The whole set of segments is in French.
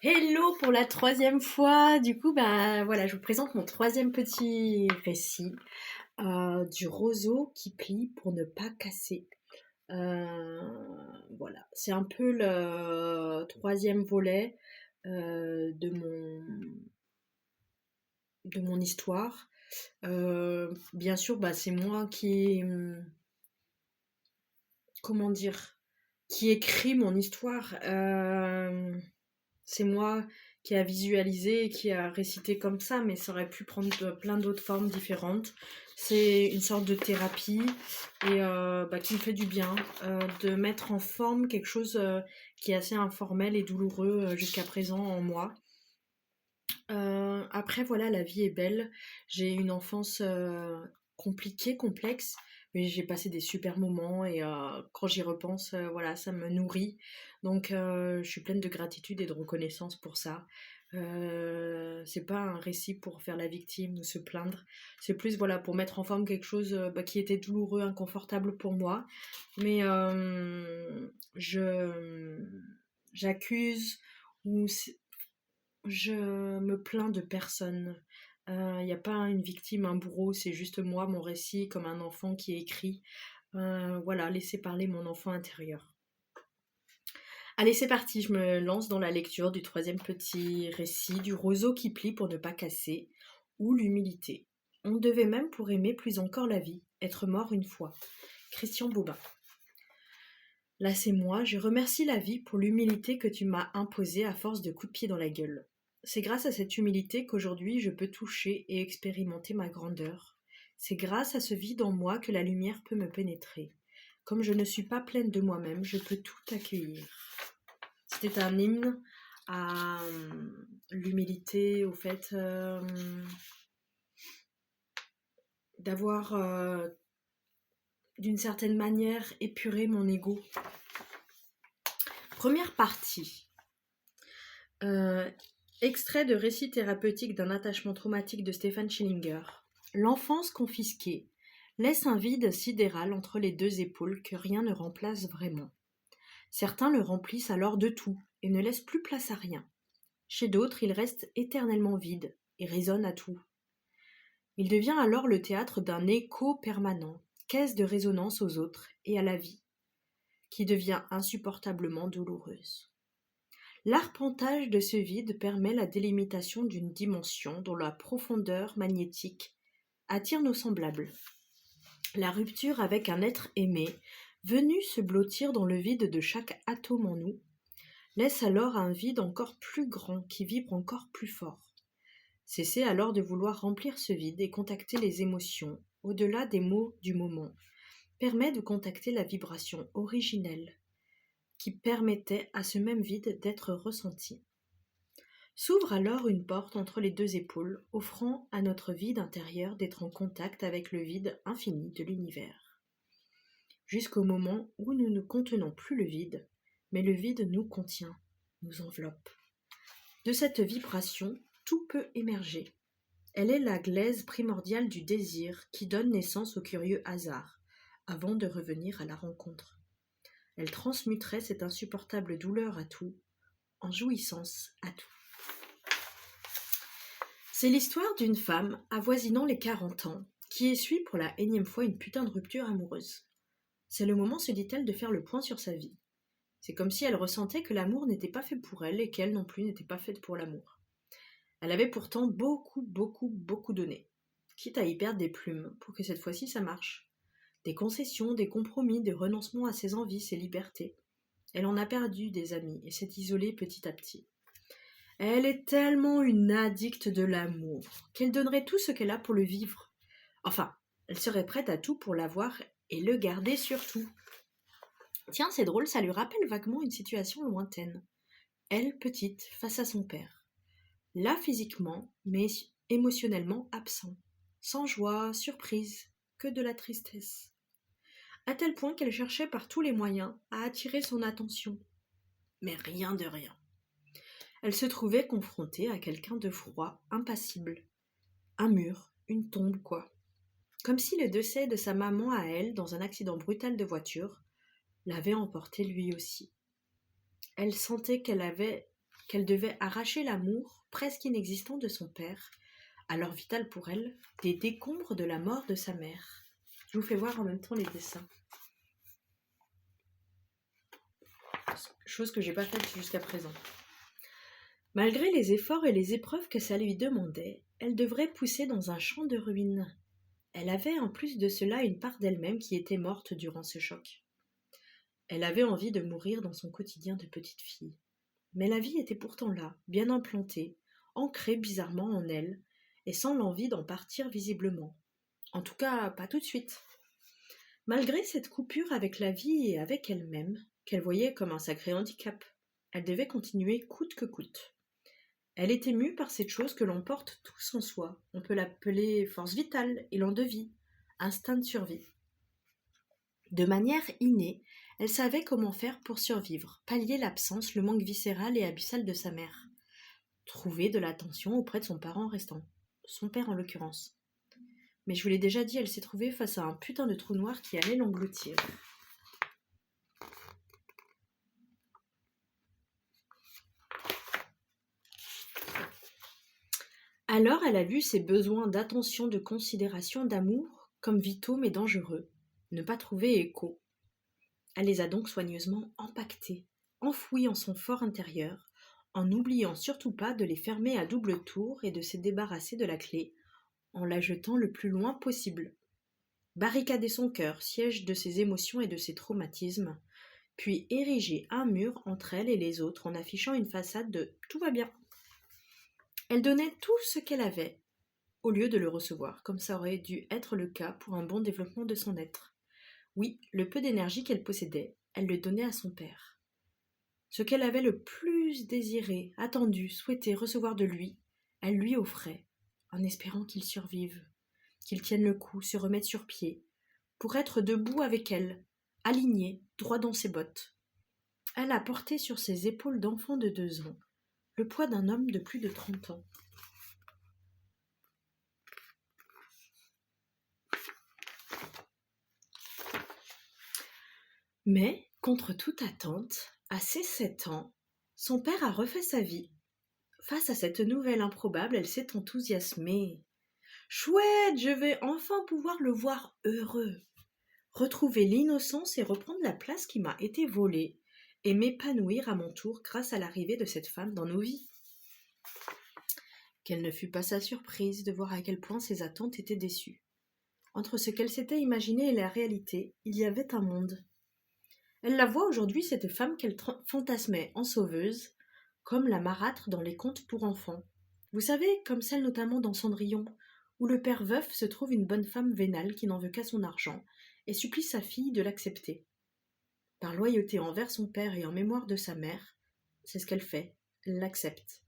Hello pour la troisième fois. Du coup, bah voilà, je vous présente mon troisième petit récit du roseau qui plie pour ne pas casser. Euh, voilà, c'est un peu le troisième volet de mon histoire. Bien sûr, bah, c'est moi qui, comment dire, qui écrit mon histoire. C'est moi qui a visualisé et qui a récité comme ça, mais ça aurait pu prendre plein d'autres formes différentes. C'est une sorte de thérapie et bah, qui me fait du bien de mettre en forme quelque chose qui est assez informel et douloureux jusqu'à présent en moi. Après, voilà, la vie est belle. J'ai eu une enfance compliquée, complexe, mais j'ai passé des super moments et quand j'y repense, voilà, ça me nourrit. Donc, je suis pleine de gratitude et de reconnaissance pour ça. C'est pas un récit pour faire la victime ou se plaindre. C'est plus, voilà, pour mettre en forme quelque chose bah, qui était douloureux, inconfortable pour moi. Mais j'accuse ou je me plains de personne. Il n'y a pas une victime, un bourreau, c'est juste moi, mon récit, comme un enfant qui écrit. Voilà, laissez parler mon enfant intérieur. Allez, c'est parti, je me lance dans la lecture du troisième petit récit, du roseau qui plie pour ne pas casser, ou l'humilité. On devait même, pour aimer plus encore la vie, être mort une fois. Christian Bobin. Là, c'est moi, je remercie la vie pour l'humilité que tu m'as imposée à force de coups de pied dans la gueule. C'est grâce à cette humilité qu'aujourd'hui je peux toucher et expérimenter ma grandeur. C'est grâce à ce vide en moi que la lumière peut me pénétrer. Comme je ne suis pas pleine de moi-même, je peux tout accueillir. C'était un hymne à l'humilité, au fait d'avoir d'une certaine manière épuré mon ego. Première partie. Euh, Extrait de récit thérapeutique d'un attachement traumatique de Stephen Schillinger. L'enfance confisquée laisse un vide sidéral entre les deux épaules que rien ne remplace vraiment. Certains le remplissent alors de tout et ne laissent plus place à rien. Chez d'autres, il reste éternellement vide et résonne à tout. Il devient alors le théâtre d'un écho permanent, caisse de résonance aux autres et à la vie, qui devient insupportablement douloureuse. L'arpentage de ce vide permet la délimitation d'une dimension dont la profondeur magnétique attire nos semblables. La rupture avec un être aimé, venu se blottir dans le vide de chaque atome en nous, laisse alors un vide encore plus grand qui vibre encore plus fort. Cessez alors de vouloir remplir ce vide et contacter les émotions, au-delà des mots du moment, permet de contacter la vibration originelle qui permettait à ce même vide d'être ressenti. S'ouvre alors une porte entre les deux épaules, offrant à notre vide intérieur d'être en contact avec le vide infini de l'univers. Jusqu'au moment où nous ne contenons plus le vide, mais le vide nous contient, nous enveloppe. De cette vibration, tout peut émerger. Elle est la glaise primordiale du désir qui donne naissance au curieux hasard, avant de revenir à la rencontre. Elle transmuterait cette insupportable douleur à tout, en jouissance à tout. C'est l'histoire d'une femme avoisinant les 40 ans qui essuie pour la énième fois une putain de rupture amoureuse. C'est le moment, se dit-elle, de faire le point sur sa vie. C'est comme si elle ressentait que l'amour n'était pas fait pour elle et qu'elle non plus n'était pas faite pour l'amour. Elle avait pourtant beaucoup donné, quitte à y perdre des plumes pour que cette fois-ci ça marche. Des concessions, des compromis, des renoncements à ses envies, ses libertés. Elle en a perdu des amis et s'est isolée petit à petit. Elle est tellement une addicte de l'amour qu'elle donnerait tout ce qu'elle a pour le vivre. Enfin, elle serait prête à tout pour l'avoir et le garder surtout. Tiens, c'est drôle, ça lui rappelle vaguement une situation lointaine. Elle, petite, face à son père. Là physiquement, mais émotionnellement absent. Sans joie, surprise, que de la tristesse. À tel point qu'elle cherchait par tous les moyens à attirer son attention. Mais rien de rien. Elle se trouvait confrontée à quelqu'un de froid, impassible. Un mur, une tombe, quoi. Comme si le décès de sa maman à elle, dans un accident brutal de voiture, l'avait emporté lui aussi. Elle sentait qu'elle avait qu'elle devait arracher l'amour presque inexistant de son père, alors vital pour elle, des décombres de la mort de sa mère. Je vous fais voir en même temps les dessins. Chose que j'ai pas faite jusqu'à présent. Malgré les efforts et les épreuves que ça lui demandait, elle devrait pousser dans un champ de ruines. Elle avait en plus de cela une part d'elle-même qui était morte durant ce choc. Elle avait envie de mourir dans son quotidien de petite fille. Mais la vie était pourtant là, bien implantée, ancrée bizarrement en elle, et sans l'envie d'en partir visiblement. En tout cas, pas tout de suite. Malgré cette coupure avec la vie et avec elle-même, qu'elle voyait comme un sacré handicap, elle devait continuer coûte que coûte. Elle était mue par cette chose que l'on porte tous en soi. On peut l'appeler force vitale, élan de vie, instinct de survie. De manière innée, elle savait comment faire pour survivre, pallier l'absence, le manque viscéral et abyssal de sa mère. Trouver de l'attention auprès de son parent restant. Son père en l'occurrence. Mais je vous l'ai déjà dit, elle s'est trouvée face à un putain de trou noir qui allait l'engloutir. Alors elle a vu ses besoins d'attention, de considération, d'amour comme vitaux mais dangereux, ne pas trouver écho. Elle les a donc soigneusement empaquetés, enfouis en son fort intérieur, en n'oubliant surtout pas de les fermer à double tour et de se débarrasser de la clé, en la jetant le plus loin possible. Barricader son cœur, siège de ses émotions et de ses traumatismes, puis ériger un mur entre elle et les autres en affichant une façade de « tout va bien ». Elle donnait tout ce qu'elle avait, au lieu de le recevoir, comme ça aurait dû être le cas pour un bon développement de son être. Oui, le peu d'énergie qu'elle possédait, elle le donnait à son père. Ce qu'elle avait le plus désiré, attendu, souhaité recevoir de lui, elle lui offrait, en espérant qu'il survive, qu'il tienne le coup, se remette sur pied, pour être debout avec elle, aligné, droit dans ses bottes. Elle a porté sur ses épaules d'enfant de 2 ans le poids d'un homme de plus de 30 ans. Mais, contre toute attente, à ses 7 ans, son père a refait sa vie. Face à cette nouvelle improbable, elle s'est enthousiasmée. Chouette, je vais enfin pouvoir le voir heureux, retrouver l'innocence et reprendre la place qui m'a été volée, et m'épanouir à mon tour grâce à l'arrivée de cette femme dans nos vies. Quelle ne fut pas sa surprise de voir à quel point ses attentes étaient déçues. Entre ce qu'elle s'était imaginé et la réalité, il y avait un monde. Elle la voit aujourd'hui, cette femme qu'elle fantasmait en sauveuse, comme la marâtre dans les contes pour enfants. Vous savez, comme celle notamment dans Cendrillon, où le père veuf se trouve une bonne femme vénale qui n'en veut qu'à son argent, et supplie sa fille de l'accepter. Par loyauté envers son père et en mémoire de sa mère, c'est ce qu'elle fait, elle l'accepte.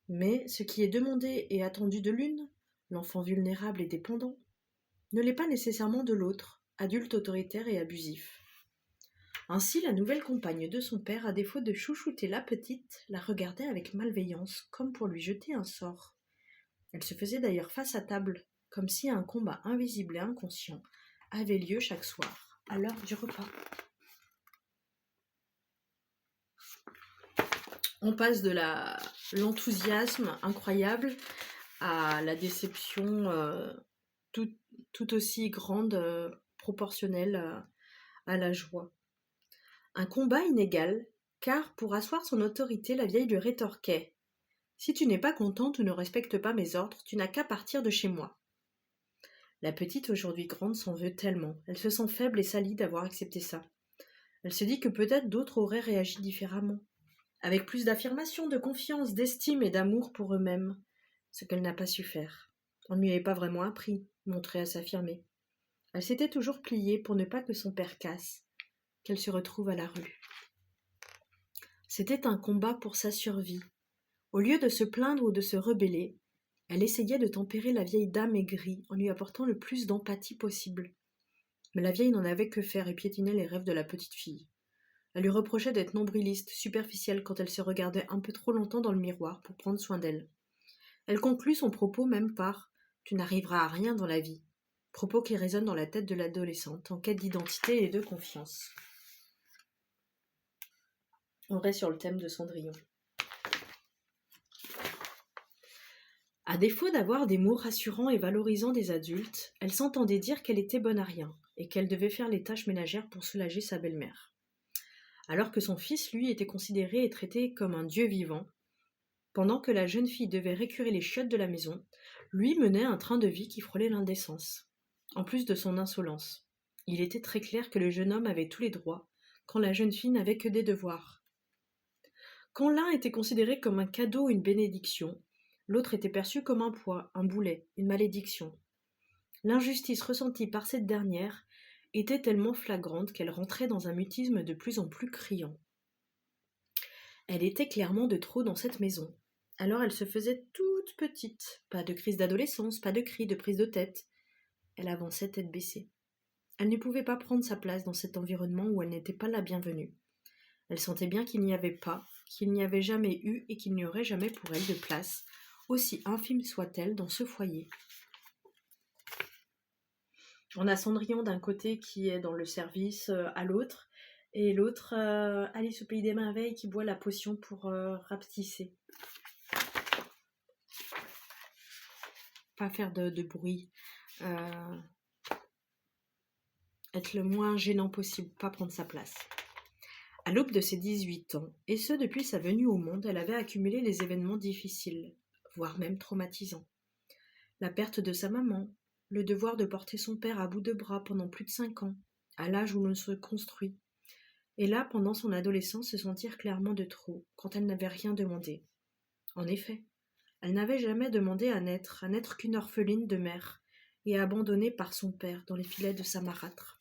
Mais ce qui est demandé et attendu de l'une, l'enfant vulnérable et dépendant, ne l'est pas nécessairement de l'autre, adulte autoritaire et abusif. Ainsi, la nouvelle compagne de son père, à défaut de chouchouter la petite, la regardait avec malveillance, comme pour lui jeter un sort. Elle se faisait d'ailleurs face à table, comme si un combat invisible et inconscient avait lieu chaque soir, à l'heure du repas. On passe de l'enthousiasme incroyable à la déception tout aussi grande, proportionnelle à la joie. Un combat inégal, car pour asseoir son autorité, la vieille lui rétorquait : « Si tu n'es pas contente ou ne respectes pas mes ordres, tu n'as qu'à partir de chez moi. » La petite, aujourd'hui grande, s'en veut tellement. Elle se sent faible et salie d'avoir accepté ça. Elle se dit que peut-être d'autres auraient réagi différemment, avec plus d'affirmation, de confiance, d'estime et d'amour pour eux-mêmes, ce qu'elle n'a pas su faire. On ne lui avait pas vraiment appris, montré à s'affirmer. Elle s'était toujours pliée pour ne pas que son père casse, qu'elle se retrouve à la rue. C'était un combat pour sa survie. Au lieu de se plaindre ou de se rebeller, elle essayait de tempérer la vieille dame aigrie en lui apportant le plus d'empathie possible. Mais la vieille n'en avait que faire et piétinait les rêves de la petite fille. Elle lui reprochait d'être nombriliste, superficielle quand elle se regardait un peu trop longtemps dans le miroir pour prendre soin d'elle. Elle conclut son propos même par « Tu n'arriveras à rien dans la vie », propos qui résonnent dans la tête de l'adolescente en quête d'identité et de confiance. On reste sur le thème de Cendrillon. À défaut d'avoir des mots rassurants et valorisants des adultes, elle s'entendait dire qu'elle était bonne à rien et qu'elle devait faire les tâches ménagères pour soulager sa belle-mère. Alors que son fils, lui, était considéré et traité comme un dieu vivant, pendant que la jeune fille devait récurer les chiottes de la maison, lui menait un train de vie qui frôlait l'indécence. En plus de son insolence, il était très clair que le jeune homme avait tous les droits, quand la jeune fille n'avait que des devoirs. Quand l'un était considéré comme un cadeau ou une bénédiction, l'autre était perçu comme un poids, un boulet, une malédiction. L'injustice ressentie par cette dernière était tellement flagrante qu'elle rentrait dans un mutisme de plus en plus criant. Elle était clairement de trop dans cette maison. Alors elle se faisait toute petite. Pas de crise d'adolescence, pas de cris, de prise de tête. Elle avançait tête baissée. Elle ne pouvait pas prendre sa place dans cet environnement où elle n'était pas la bienvenue. Elle sentait bien qu'il n'y avait pas, qu'il n'y avait jamais eu et qu'il n'y aurait jamais pour elle de place, aussi infime soit-elle, dans ce foyer. On a Cendrillon d'un côté qui est dans le service à l'autre, et l'autre, Alice au pays des merveilles, qui boit la potion pour rapetisser. Pas faire de bruit. Être le moins gênant possible, pas prendre sa place. À l'aube de ses 18 ans, et ce depuis sa venue au monde, elle avait accumulé les événements difficiles, voire même traumatisants. La perte de sa maman, le devoir de porter son père à bout de bras pendant plus de 5 ans, à l'âge où l'on se construit. Et là, pendant son adolescence, se sentir clairement de trop, quand elle n'avait rien demandé. En effet, elle n'avait jamais demandé à n'être qu'une orpheline de mère, et abandonnée par son père dans les filets de sa marâtre.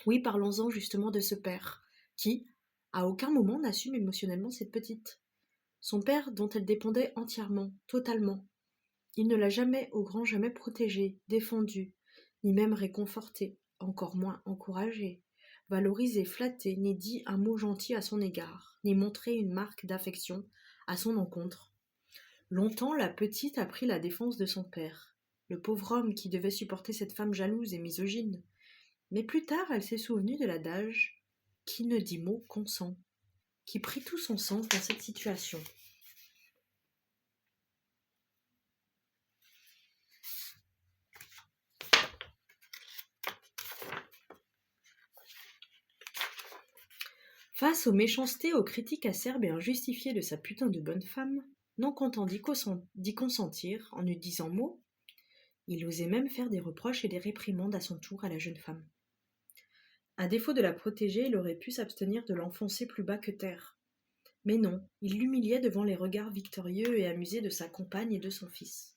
Oui, parlons-en justement de ce père, qui, à aucun moment, n'assume émotionnellement cette petite. Son père dont elle dépendait entièrement, totalement. Il ne l'a jamais, au grand jamais, protégée, défendue, ni même réconfortée, encore moins encouragée, valorisée, flattée, ni dit un mot gentil à son égard, ni montré une marque d'affection à son encontre. Longtemps, la petite a pris la défense de son père, le pauvre homme qui devait supporter cette femme jalouse et misogyne. Mais plus tard, elle s'est souvenue de l'adage « qui ne dit mot consent », qui prit tout son sens dans cette situation. Face aux méchancetés, aux critiques acerbes et injustifiées de sa putain de bonne femme, non content d'y consentir en ne disant mot, il osait même faire des reproches et des réprimandes à son tour à la jeune femme. À défaut de la protéger, il aurait pu s'abstenir de l'enfoncer plus bas que terre. Mais non, il l'humiliait devant les regards victorieux et amusés de sa compagne et de son fils.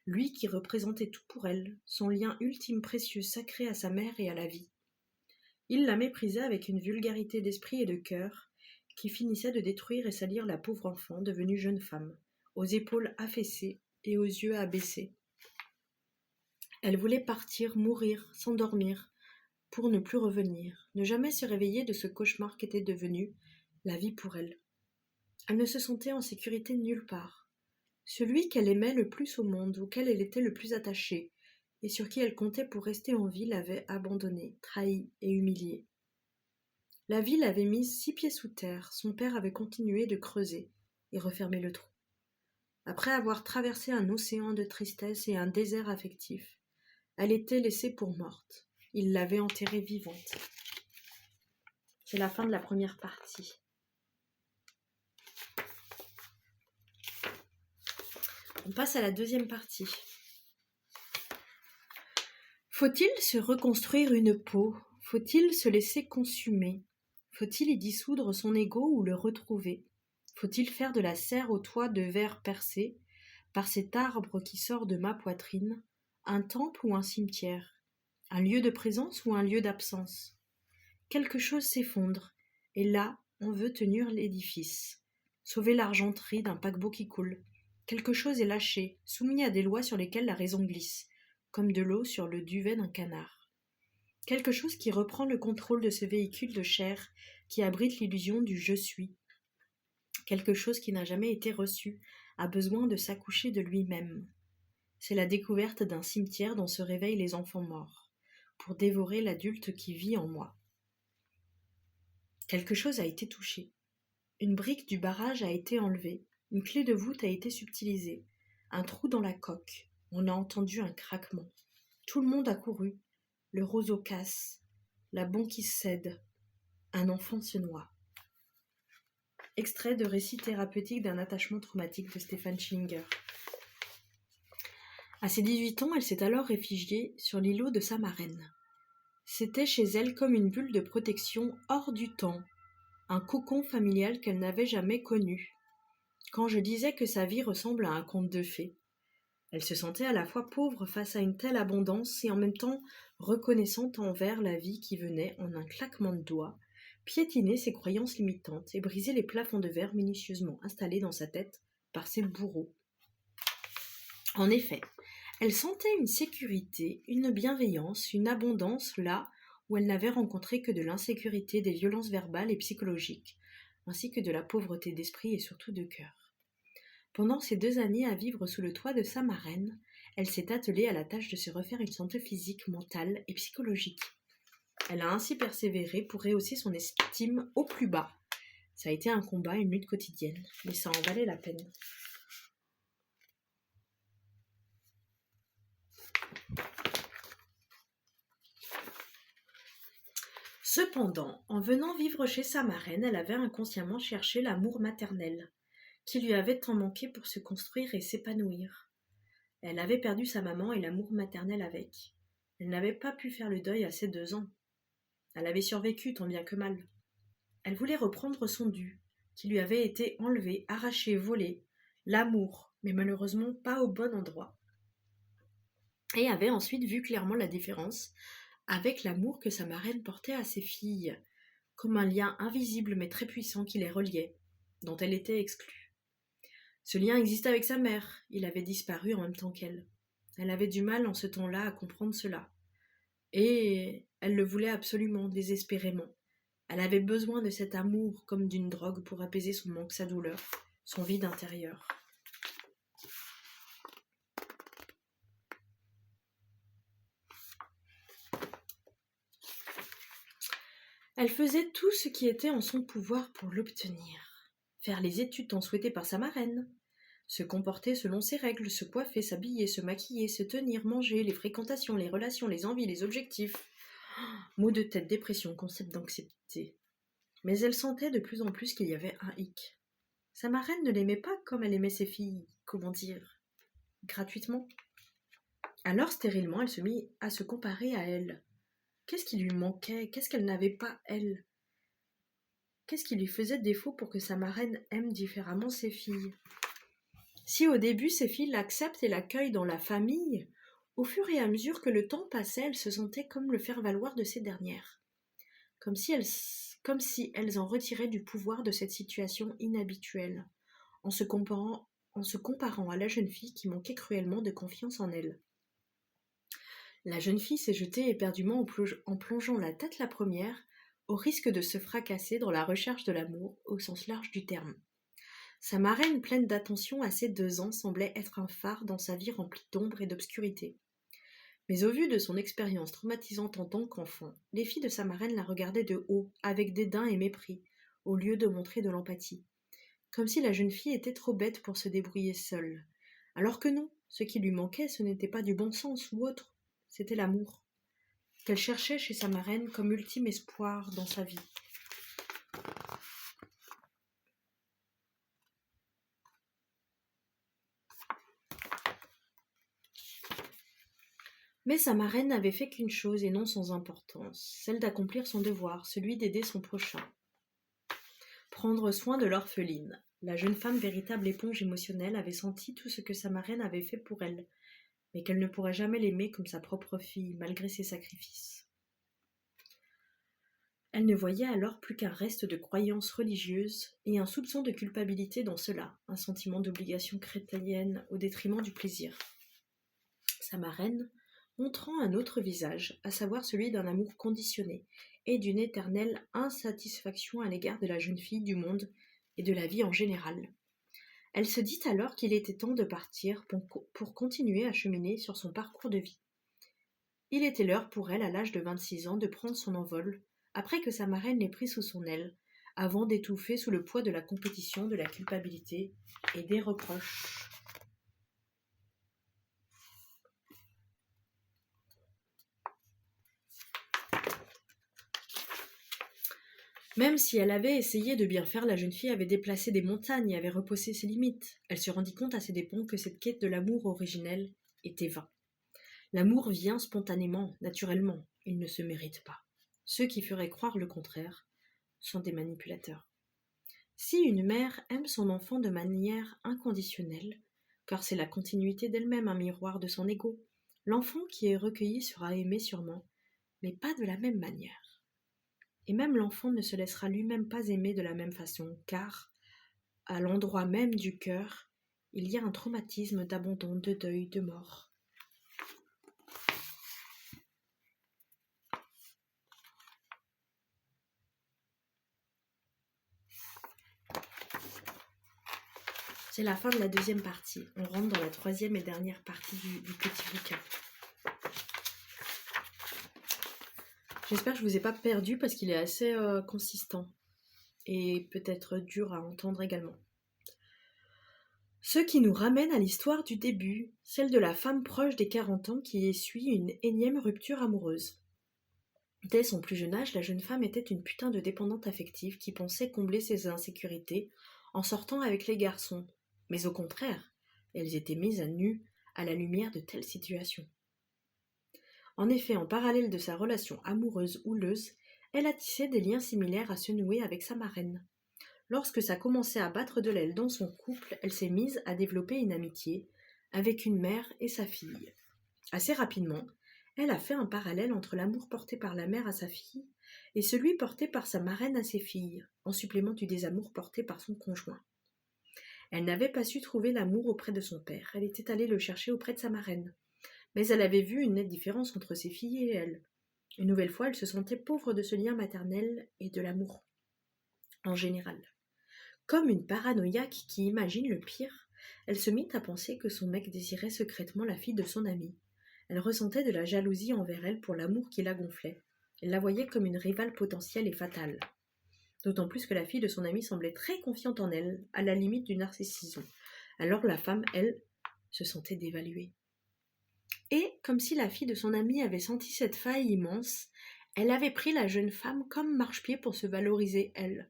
Lui qui représentait tout pour elle, son lien ultime précieux sacré à sa mère et à la vie. Il la méprisait avec une vulgarité d'esprit et de cœur qui finissait de détruire et salir la pauvre enfant devenue jeune femme, aux épaules affaissées et aux yeux abaissés. Elle voulait partir, mourir, s'endormir, pour ne plus revenir, ne jamais se réveiller de ce cauchemar qu'était devenu la vie pour elle. Elle ne se sentait en sécurité nulle part. Celui qu'elle aimait le plus au monde, auquel elle était le plus attachée, et sur qui elle comptait pour rester en vie, l'avait abandonnée, trahie et humiliée. La vie l'avait mise 6 pieds sous terre, son père avait continué de creuser et refermer le trou. Après avoir traversé un océan de tristesse et un désert affectif, elle était laissée pour morte. Il l'avait enterrée vivante. C'est la fin de la première partie. On passe à la deuxième partie. Faut-il se reconstruire une peau? Faut-il se laisser consumer? Faut-il y dissoudre son ego ou le retrouver? Faut-il faire de la serre au toit de verre percé, par cet arbre qui sort de ma poitrine, un temple ou un cimetière, un lieu de présence ou un lieu d'absence? Quelque chose s'effondre, et là, on veut tenir l'édifice, sauver l'argenterie d'un paquebot qui coule. Quelque chose est lâché, soumis à des lois sur lesquelles la raison glisse, comme de l'eau sur le duvet d'un canard. Quelque chose qui reprend le contrôle de ce véhicule de chair qui abrite l'illusion du « je suis ». Quelque chose qui n'a jamais été reçu a besoin de s'accoucher de lui-même. C'est la découverte d'un cimetière dont se réveillent les enfants morts, pour dévorer l'adulte qui vit en moi. Quelque chose a été touché. Une brique du barrage a été enlevée, une clé de voûte a été subtilisée, Un trou dans la coque. On a entendu un craquement. Tout le monde a couru. Le roseau casse. La banquise cède. Un enfant se noie. Extrait de Récit thérapeutique d'un attachement traumatique de Stefan Schillinger. À ses 18 ans, elle s'est alors réfugiée sur l'îlot de sa marraine. C'était chez elle comme une bulle de protection hors du temps, un cocon familial qu'elle n'avait jamais connu. Quand je disais que sa vie ressemble à un conte de fées, elle se sentait à la fois pauvre face à une telle abondance et en même temps reconnaissante envers la vie qui venait, en un claquement de doigts, piétiner ses croyances limitantes et briser les plafonds de verre minutieusement installés dans sa tête par ses bourreaux. En effet, elle sentait une sécurité, une bienveillance, une abondance là où elle n'avait rencontré que de l'insécurité, des violences verbales et psychologiques, ainsi que de la pauvreté d'esprit et surtout de cœur. Pendant ces 2 années à vivre sous le toit de sa marraine, elle s'est attelée à la tâche de se refaire une santé physique, mentale et psychologique. Elle a ainsi persévéré pour rehausser son estime au plus bas. Ça a été un combat, une lutte quotidienne, mais ça en valait la peine. Cependant, en venant vivre chez sa marraine, elle avait inconsciemment cherché l'amour maternel, qui lui avait tant manqué pour se construire et s'épanouir. Elle avait perdu sa maman et l'amour maternel avec. Elle n'avait pas pu faire le deuil à ses 2 ans. Elle avait survécu tant bien que mal. Elle voulait reprendre son dû, qui lui avait été enlevé, arraché, volé, l'amour, mais malheureusement pas au bon endroit. Et avait ensuite vu clairement la différence avec l'amour que sa marraine portait à ses filles, comme un lien invisible mais très puissant qui les reliait, dont elle était exclue. Ce lien existait avec sa mère, il avait disparu en même temps qu'elle. Elle avait du mal en ce temps-là à comprendre cela. Et elle le voulait absolument, désespérément. Elle avait besoin de cet amour comme d'une drogue pour apaiser son manque, sa douleur, son vide intérieur. Elle faisait tout ce qui était en son pouvoir pour l'obtenir. Faire les études tant souhaitées par sa marraine, se comporter selon ses règles, se coiffer, s'habiller, se maquiller, se tenir, manger, les fréquentations, les relations, les envies, les objectifs. Maux de tête, dépression, concept d'anxiété. Mais elle sentait de plus en plus qu'il y avait un hic. Sa marraine ne l'aimait pas comme elle aimait ses filles, comment dire, gratuitement. Alors stérilement, elle se mit à se comparer à elle. Qu'est-ce qui lui manquait? Qu'est-ce qu'elle n'avait pas, elle? Qu'est-ce qui lui faisait défaut pour que sa marraine aime différemment ses filles? Si au début ses filles l'acceptent et l'accueillent dans la famille, au fur et à mesure que le temps passait, elle se sentait comme le faire-valoir de ces dernières. Comme si elles en retiraient du pouvoir de cette situation inhabituelle, en se comparant à la jeune fille qui manquait cruellement de confiance en elle. La jeune fille s'est jetée éperdument en plongeant la tête la première, au risque de se fracasser dans la recherche de l'amour au sens large du terme. Sa marraine pleine d'attention à ses 2 ans semblait être un phare dans sa vie remplie d'ombre et d'obscurité. Mais au vu de son expérience traumatisante en tant qu'enfant, les filles de sa marraine la regardaient de haut, avec dédain et mépris, au lieu de montrer de l'empathie. Comme si la jeune fille était trop bête pour se débrouiller seule. Alors que non, ce qui lui manquait, ce n'était pas du bon sens ou autre, c'était l'amour, qu'elle cherchait chez sa marraine comme ultime espoir dans sa vie. Mais sa marraine n'avait fait qu'une chose et non sans importance, celle d'accomplir son devoir, celui d'aider son prochain. Prendre soin de l'orpheline. La jeune femme, véritable éponge émotionnelle, avait senti tout ce que sa marraine avait fait pour elle, mais qu'elle ne pourrait jamais l'aimer comme sa propre fille, malgré ses sacrifices. Elle ne voyait alors plus qu'un reste de croyance religieuse et un soupçon de culpabilité dans cela, un sentiment d'obligation chrétienne au détriment du plaisir. Sa marraine, montrant un autre visage, à savoir celui d'un amour conditionné et d'une éternelle insatisfaction à l'égard de la jeune fille, du monde et de la vie en général. Elle se dit alors qu'il était temps de partir pour continuer à cheminer sur son parcours de vie. Il était l'heure pour elle, à l'âge de 26 ans, de prendre son envol, après que sa marraine l'ait pris sous son aile, avant d'étouffer sous le poids de la compétition, de la culpabilité et des reproches. Même si elle avait essayé de bien faire, la jeune fille avait déplacé des montagnes et avait repoussé ses limites. Elle se rendit compte à ses dépens que cette quête de l'amour originel était vain. L'amour vient spontanément, naturellement. Il ne se mérite pas. Ceux qui feraient croire le contraire sont des manipulateurs. Si une mère aime son enfant de manière inconditionnelle, car c'est la continuité d'elle-même, un miroir de son ego, l'enfant qui est recueilli sera aimé sûrement, mais pas de la même manière. Et même l'enfant ne se laissera lui-même pas aimer de la même façon, car, à l'endroit même du cœur, il y a un traumatisme d'abandon, de deuil, de mort. C'est la fin de la deuxième partie. On rentre dans la troisième et dernière partie du petit bouquin. J'espère que je ne vous ai pas perdu parce qu'il est assez consistant et peut-être dur à entendre également. Ce qui nous ramène à l'histoire du début, celle de la femme proche des 40 ans qui essuie une énième rupture amoureuse. Dès son plus jeune âge, la jeune femme était une putain de dépendante affective qui pensait combler ses insécurités en sortant avec les garçons. Mais au contraire, elles étaient mises à nu à la lumière de telles situations. En effet, en parallèle de sa relation amoureuse houleuse, elle a tissé des liens similaires à ceux noués avec sa marraine. Lorsque ça commençait à battre de l'aile dans son couple, elle s'est mise à développer une amitié avec une mère et sa fille. Assez rapidement, elle a fait un parallèle entre l'amour porté par la mère à sa fille et celui porté par sa marraine à ses filles, en supplément du désamour porté par son conjoint. Elle n'avait pas su trouver l'amour auprès de son père, elle était allée le chercher auprès de sa marraine. Mais elle avait vu une nette différence entre ses filles et elle. Une nouvelle fois, elle se sentait pauvre de ce lien maternel et de l'amour, en général. Comme une paranoïaque qui imagine le pire, elle se mit à penser que son mec désirait secrètement la fille de son amie. Elle ressentait de la jalousie envers elle pour l'amour qui la gonflait. Elle la voyait comme une rivale potentielle et fatale. D'autant plus que la fille de son amie semblait très confiante en elle, à la limite du narcissisme. Alors la femme, elle, se sentait dévaluée. Et, comme si la fille de son amie avait senti cette faille immense, elle avait pris la jeune femme comme marchepied pour se valoriser elle.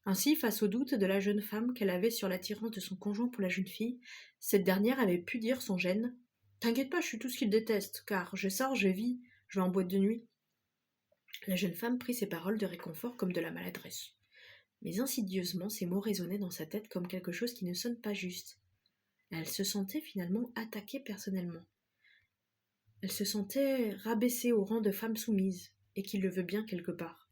Ainsi, face au doute de la jeune femme qu'elle avait sur l'attirance de son conjoint pour la jeune fille, cette dernière avait pu dire sans gêne « T'inquiète pas, je suis tout ce qu'il déteste, car je sors, je vis, je vais en boîte de nuit. » La jeune femme prit ces paroles de réconfort comme de la maladresse. Mais insidieusement, ces mots résonnaient dans sa tête comme quelque chose qui ne sonne pas juste. Elle se sentait finalement attaquée personnellement. Elle se sentait rabaissée au rang de femme soumise, et qui le veut bien quelque part.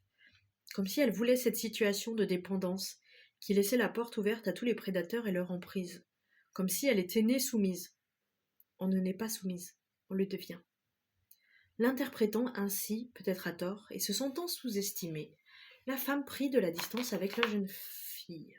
Comme si elle voulait cette situation de dépendance, qui laissait la porte ouverte à tous les prédateurs et leur emprise. Comme si elle était née soumise. On ne naît pas soumise, on le devient. L'interprétant ainsi, peut-être à tort, et se sentant sous-estimée, la femme prit de la distance avec la jeune fille.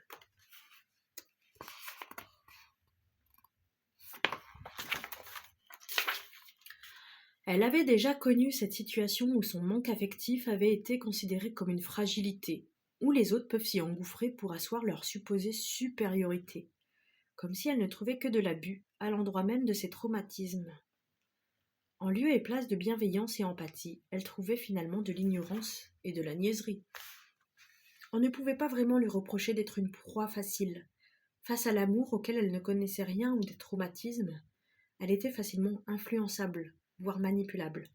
Elle avait déjà connu cette situation où son manque affectif avait été considéré comme une fragilité, où les autres peuvent s'y engouffrer pour asseoir leur supposée supériorité, comme si elle ne trouvait que de l'abus à l'endroit même de ses traumatismes. En lieu et place de bienveillance et empathie, elle trouvait finalement de l'ignorance et de la niaiserie. On ne pouvait pas vraiment lui reprocher d'être une proie facile. Face à l'amour auquel elle ne connaissait rien ou des traumatismes, elle était facilement influençable, voire manipulable.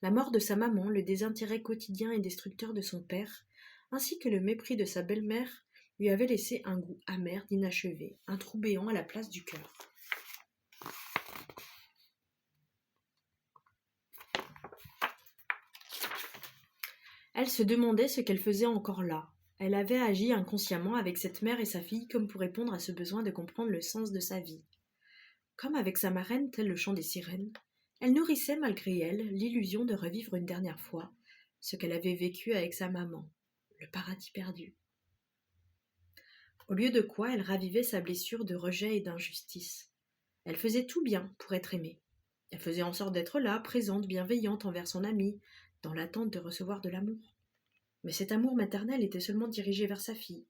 La mort de sa maman, le désintérêt quotidien et destructeur de son père, ainsi que le mépris de sa belle-mère, lui avaient laissé un goût amer d'inachevé, un trou béant à la place du cœur. Elle se demandait ce qu'elle faisait encore là. Elle avait agi inconsciemment avec cette mère et sa fille comme pour répondre à ce besoin de comprendre le sens de sa vie. Comme avec sa marraine, tel le chant des sirènes, elle nourrissait malgré elle l'illusion de revivre une dernière fois ce qu'elle avait vécu avec sa maman, le paradis perdu. Au lieu de quoi elle ravivait sa blessure de rejet et d'injustice. Elle faisait tout bien pour être aimée. Elle faisait en sorte d'être là, présente, bienveillante envers son amie, dans l'attente de recevoir de l'amour. Mais cet amour maternel était seulement dirigé vers sa fille,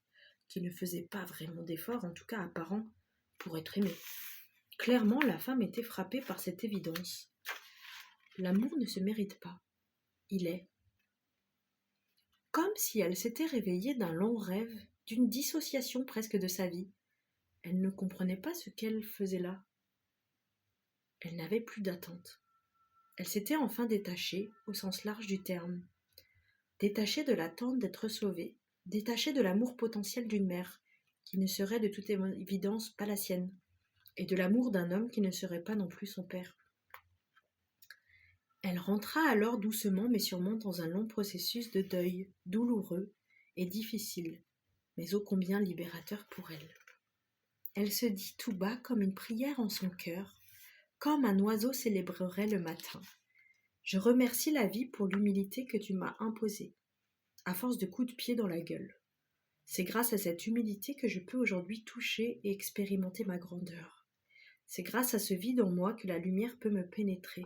qui ne faisait pas vraiment d'efforts, en tout cas apparents, pour être aimée. Clairement, la femme était frappée par cette évidence. L'amour ne se mérite pas. Il est. comme si elle s'était réveillée d'un long rêve, d'une dissociation presque de sa vie. Elle ne comprenait pas ce qu'elle faisait là. Elle n'avait plus d'attente. Elle s'était enfin détachée, au sens large du terme. Détachée de l'attente d'être sauvée, détachée de l'amour potentiel d'une mère, qui ne serait de toute évidence pas la sienne, et de l'amour d'un homme qui ne serait pas non plus son père. Elle rentra alors doucement mais sûrement dans un long processus de deuil, douloureux et difficile, mais ô combien libérateur pour elle. Elle se dit tout bas comme une prière en son cœur, comme un oiseau célébrerait le matin. Je remercie la vie pour l'humilité que tu m'as imposée, à force de coups de pied dans la gueule. C'est grâce à cette humilité que je peux aujourd'hui toucher et expérimenter ma grandeur. C'est grâce à ce vide en moi que la lumière peut me pénétrer.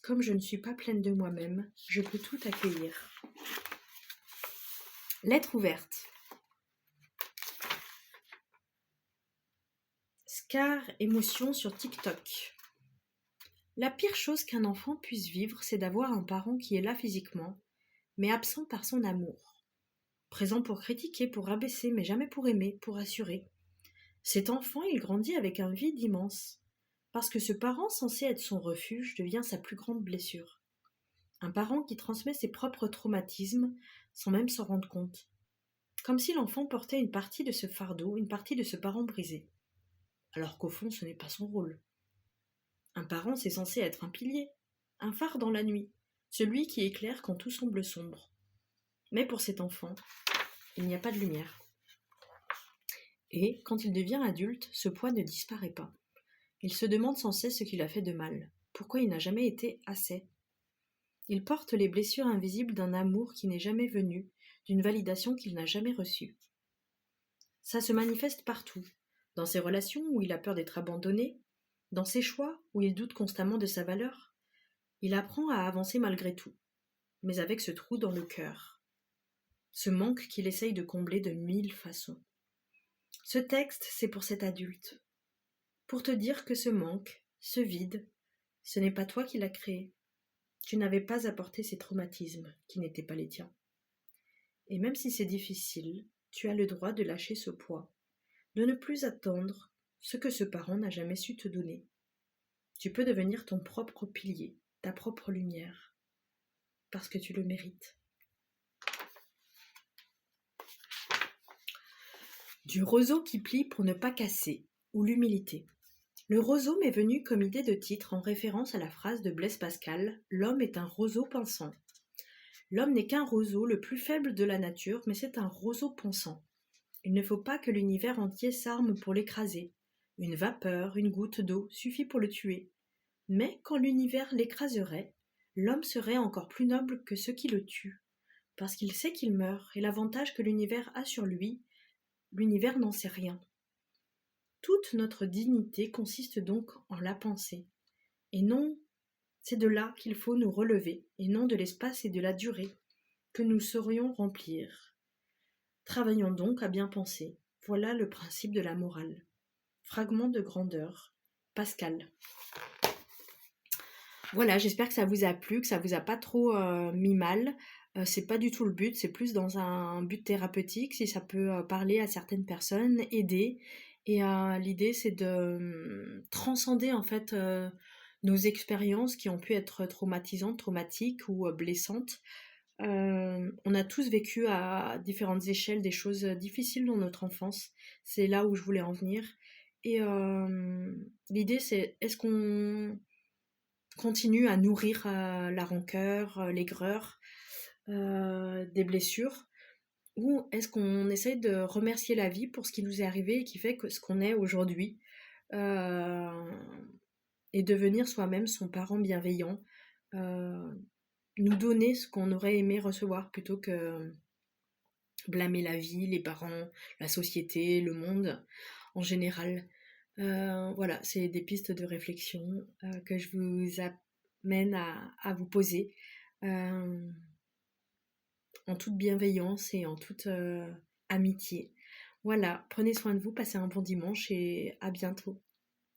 Comme je ne suis pas pleine de moi-même, je peux tout accueillir. Lettre ouverte. Scar émotion sur TikTok. La pire chose qu'un enfant puisse vivre, c'est d'avoir un parent qui est là physiquement, mais absent par son amour. Présent pour critiquer, pour rabaisser, mais jamais pour aimer, pour assurer. Cet enfant, il grandit avec un vide immense, parce que ce parent censé être son refuge devient sa plus grande blessure. Un parent qui transmet ses propres traumatismes sans même s'en rendre compte. Comme si l'enfant portait une partie de ce fardeau, une partie de ce parent brisé. Alors qu'au fond, ce n'est pas son rôle. Un parent, c'est censé être un pilier, un phare dans la nuit, celui qui éclaire quand tout semble sombre. Mais pour cet enfant, il n'y a pas de lumière. Et, quand il devient adulte, ce poids ne disparaît pas. Il se demande sans cesse ce qu'il a fait de mal, pourquoi il n'a jamais été assez. Il porte les blessures invisibles d'un amour qui n'est jamais venu, d'une validation qu'il n'a jamais reçue. Ça se manifeste partout, dans ses relations où il a peur d'être abandonné, dans ses choix où il doute constamment de sa valeur. Il apprend à avancer malgré tout, mais avec ce trou dans le cœur, ce manque qu'il essaye de combler de 1000 façons. Ce texte, c'est pour cet adulte, pour te dire que ce manque, ce vide, ce n'est pas toi qui l'as créé. Tu n'avais pas apporté ces traumatismes qui n'étaient pas les tiens. Et même si c'est difficile, tu as le droit de lâcher ce poids, de ne plus attendre ce que ce parent n'a jamais su te donner. Tu peux devenir ton propre pilier, ta propre lumière, parce que tu le mérites. Du roseau qui plie pour ne pas casser, ou l'humilité. Le roseau m'est venu comme idée de titre en référence à la phrase de Blaise Pascal « L'homme est un roseau pensant ». L'homme n'est qu'un roseau, le plus faible de la nature, mais c'est un roseau pensant. Il ne faut pas que l'univers entier s'arme pour l'écraser. Une vapeur, une goutte d'eau suffit pour le tuer. Mais quand l'univers l'écraserait, l'homme serait encore plus noble que ceux qui le tuent, parce qu'il sait qu'il meurt, et l'avantage que l'univers a sur lui, l'univers n'en sait rien. Toute notre dignité consiste donc en la pensée. Et non, c'est de là qu'il faut nous relever, et non de l'espace et de la durée, que nous saurions remplir. Travaillons donc à bien penser. Voilà le principe de la morale. Fragment de grandeur. Pascal. Voilà, j'espère que ça vous a plu, que ça vous a pas trop mis mal. C'est pas du tout le but, c'est plus dans un but thérapeutique, si ça peut parler à certaines personnes, aider. Et l'idée, c'est de transcender en fait nos expériences qui ont pu être traumatisantes, traumatiques ou blessantes. On a tous vécu à différentes échelles des choses difficiles dans notre enfance. C'est là où je voulais en venir. Et l'idée, c'est est-ce qu'on continue à nourrir la rancœur, l'aigreur, des blessures, ou est-ce qu'on essaye de remercier la vie pour ce qui nous est arrivé et qui fait que ce qu'on est aujourd'hui, et devenir soi-même son parent bienveillant, nous donner ce qu'on aurait aimé recevoir plutôt que blâmer la vie, les parents, la société, le monde en général. Voilà, c'est des pistes de réflexion que je vous amène à vous poser en toute bienveillance et en toute amitié. Voilà, prenez soin de vous, passez un bon dimanche et à bientôt.